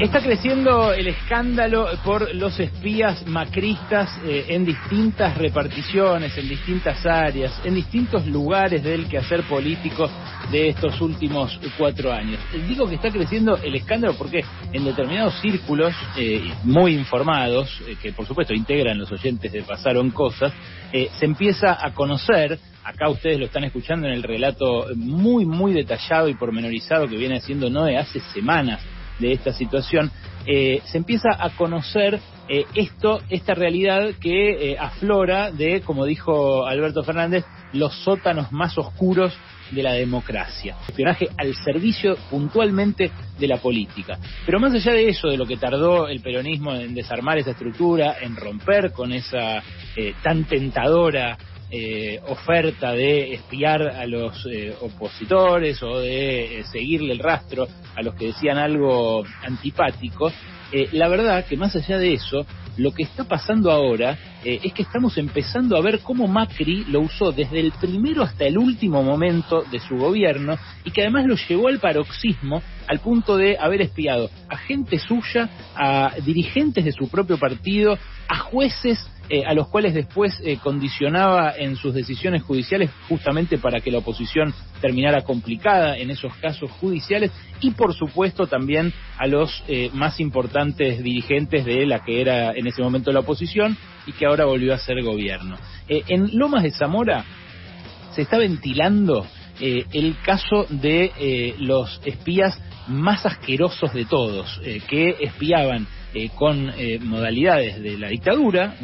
Está creciendo el escándalo por los espías macristas en distintas reparticiones, en distintas áreas, en distintos lugares del quehacer político de estos últimos 4 años. Digo que está creciendo el escándalo porque en determinados círculos muy informados, que por supuesto integran los oyentes de Pasaron Cosas, se empieza a conocer. Acá ustedes lo están escuchando en el relato muy detallado y pormenorizado que viene haciendo Noé hace semanas de esta situación. Se empieza a conocer esta realidad que aflora de, como dijo Alberto Fernández, los sótanos más oscuros de la democracia. Espionaje al servicio puntualmente de la política. Pero más allá de eso, de lo que tardó el peronismo en desarmar esa estructura, en romper con esa tan tentadora oferta de espiar a los opositores o de seguirle el rastro a los que decían algo antipático, la verdad que más allá de eso, lo que está pasando ahora es que estamos empezando a ver cómo Macri lo usó desde el primero hasta el último momento de su gobierno y que además lo llevó al paroxismo al punto de haber espiado a gente suya, a dirigentes de su propio partido, a jueces a los cuales después condicionaba en sus decisiones judiciales justamente para que la oposición terminara complicada en esos casos judiciales y por supuesto también a los más importantes dirigentes de la que era en ese momento la oposición y que ahora volvió a ser gobierno. En Lomas de Zamora se está ventilando el caso de los espías más asquerosos de todos, que espiaban con modalidades de la dictadura,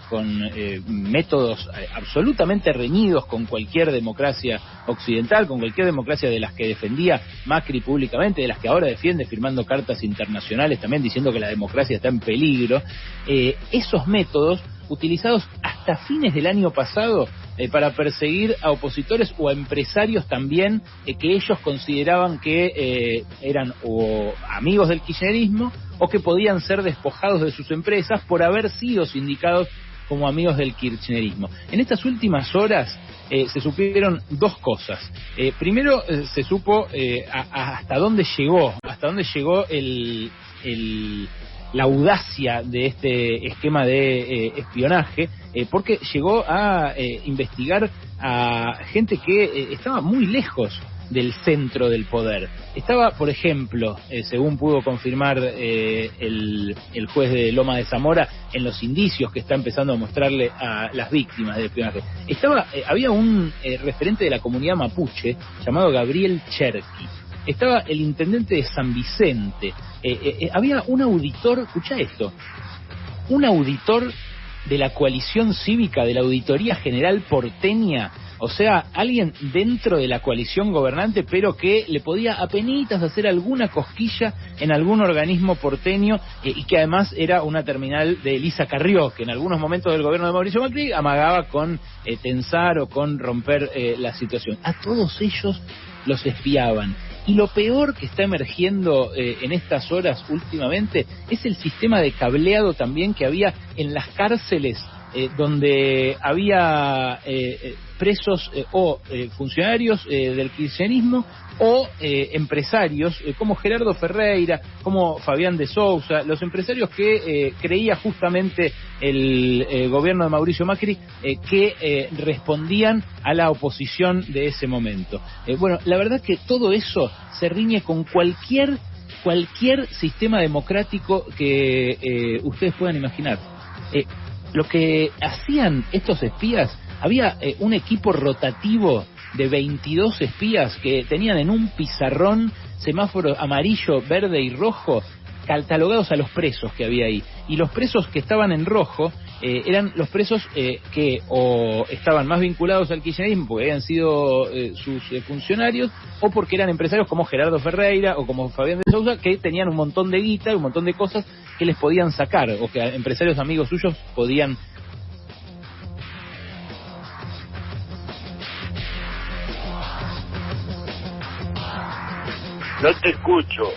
con métodos absolutamente reñidos con cualquier democracia occidental, con cualquier democracia de las que defendía Macri públicamente, de las que ahora defiende firmando cartas internacionales también diciendo que la democracia está en peligro. Esos métodos utilizados hasta fines del año pasado para perseguir a opositores o a empresarios también que ellos consideraban que eran o amigos del kirchnerismo o que podían ser despojados de sus empresas por haber sido sindicados como amigos del kirchnerismo. En estas últimas horas se supieron dos cosas. Primero se supo hasta dónde llegó la audacia de este esquema de espionaje, porque llegó a investigar a gente que estaba muy lejos del centro del poder. Estaba, por ejemplo, según pudo confirmar el juez de Loma de Zamora, en los indicios que está empezando a mostrarle a las víctimas del espionaje, había un referente de la comunidad mapuche llamado Gabriel Cherqui. Estaba el intendente de San Vicente, había un auditor, escuchá esto, un auditor de la coalición cívica, de la Auditoría General Porteña, o sea, alguien dentro de la coalición gobernante, pero que le podía apenitas hacer alguna cosquilla en algún organismo porteño, y que además era una terminal de Elisa Carrió, que en algunos momentos del gobierno de Mauricio Macri amagaba con tensar o con romper la situación. A todos ellos los espiaban. Y lo peor que está emergiendo en estas horas últimamente es el sistema de cableado también que había en las cárceles donde había presos o funcionarios del kirchnerismo o empresarios como Gerardo Ferreira, como Fabián de Sousa, los empresarios que creía justamente el gobierno de Mauricio Macri que respondían a la oposición de ese momento. Bueno, la verdad que todo eso se riñe con cualquier sistema democrático que ustedes puedan imaginar. Lo que hacían estos espías, había un equipo rotativo de 22 espías que tenían en un pizarrón semáforos amarillo, verde y rojo catalogados a los presos que había ahí. Y los presos que estaban en rojo eran los presos que o estaban más vinculados al kirchnerismo porque habían sido sus funcionarios, o porque eran empresarios como Gerardo Ferreira o como Fabián de Sousa, que tenían un montón de guita y un montón de cosas que les podían sacar, o que empresarios amigos suyos podían. No te escucho.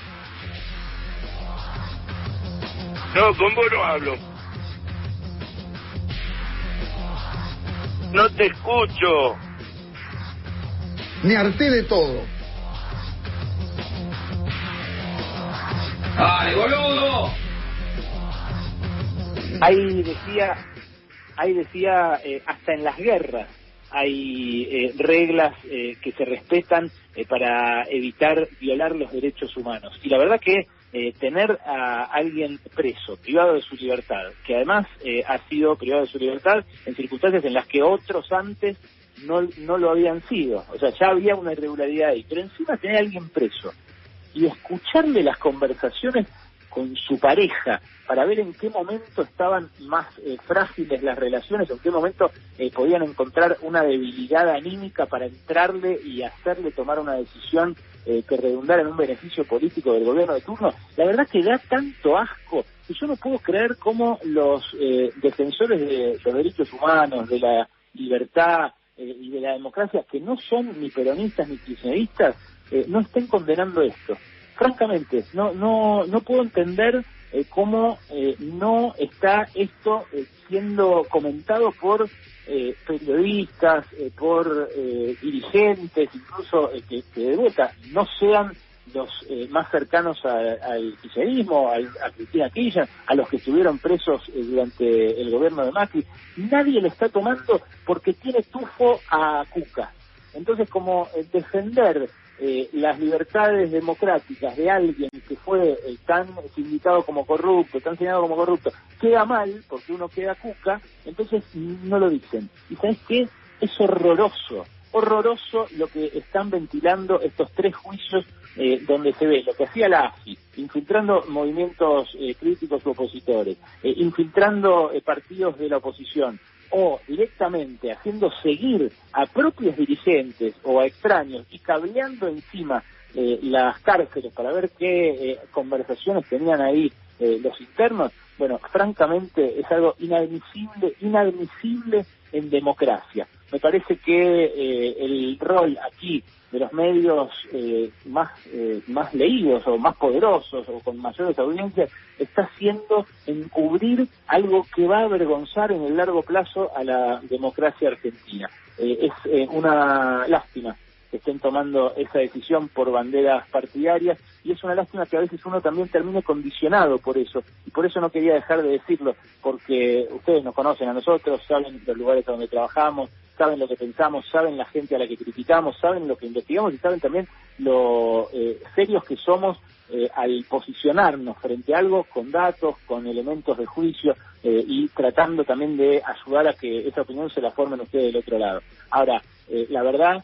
No, con vos no hablo. No te escucho. Me harté de todo. ¡Dale, boludo! Ahí decía, hasta en las guerras hay reglas que se respetan para evitar violar los derechos humanos. Y la verdad que tener a alguien preso, privado de su libertad, que además ha sido privado de su libertad en circunstancias en las que otros antes no lo habían sido, o sea, ya había una irregularidad ahí, pero encima tener a alguien preso y escucharle las conversaciones con su pareja para ver en qué momento estaban más frágiles las relaciones, o en qué momento podían encontrar una debilidad anímica para entrarle y hacerle tomar una decisión que redundara en un beneficio político del gobierno de turno. La verdad que da tanto asco que yo no puedo creer cómo los defensores de los derechos humanos, de la libertad y de la democracia, que no son ni peronistas ni kirchneristas, no estén condenando esto. Francamente, no puedo entender cómo no está esto siendo comentado por periodistas, por dirigentes, incluso que de vuelta no sean los más cercanos al kirchnerismo, a Cristina Kirchner, a los que estuvieron presos durante el gobierno de Macri. Nadie lo está tomando porque tiene tufo a Cuca. Entonces, como defender las libertades democráticas de alguien que fue tan sindicado como corrupto, tan señalado como corrupto, queda mal, porque uno queda Cuca, entonces no lo dicen. ¿Y sabes qué? Es horroroso lo que están ventilando estos 3 juicios donde se ve lo que hacía la AFI, infiltrando movimientos críticos u opositores, infiltrando partidos de la oposición, o directamente haciendo seguir a propios dirigentes o a extraños y cableando encima las cárceles para ver qué conversaciones tenían ahí los internos. Bueno, francamente es algo inadmisible en democracia. Me parece que el rol aquí de los medios más leídos o más poderosos o con mayores audiencias está siendo encubrir algo que va a avergonzar en el largo plazo a la democracia argentina. Es una lástima que estén tomando esa decisión por banderas partidarias, y es una lástima que a veces uno también termine condicionado por eso, y por eso no quería dejar de decirlo, porque ustedes nos conocen a nosotros, saben los lugares donde trabajamos, saben lo que pensamos, saben la gente a la que criticamos, saben lo que investigamos y saben también lo serios que somos al posicionarnos frente a algo con datos, con elementos de juicio y tratando también de ayudar a que esa opinión se la formen ustedes del otro lado. Ahora, la verdad,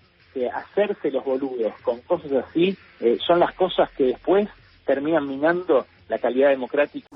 hacerse los boludos con cosas así son las cosas que después terminan minando la calidad democrática.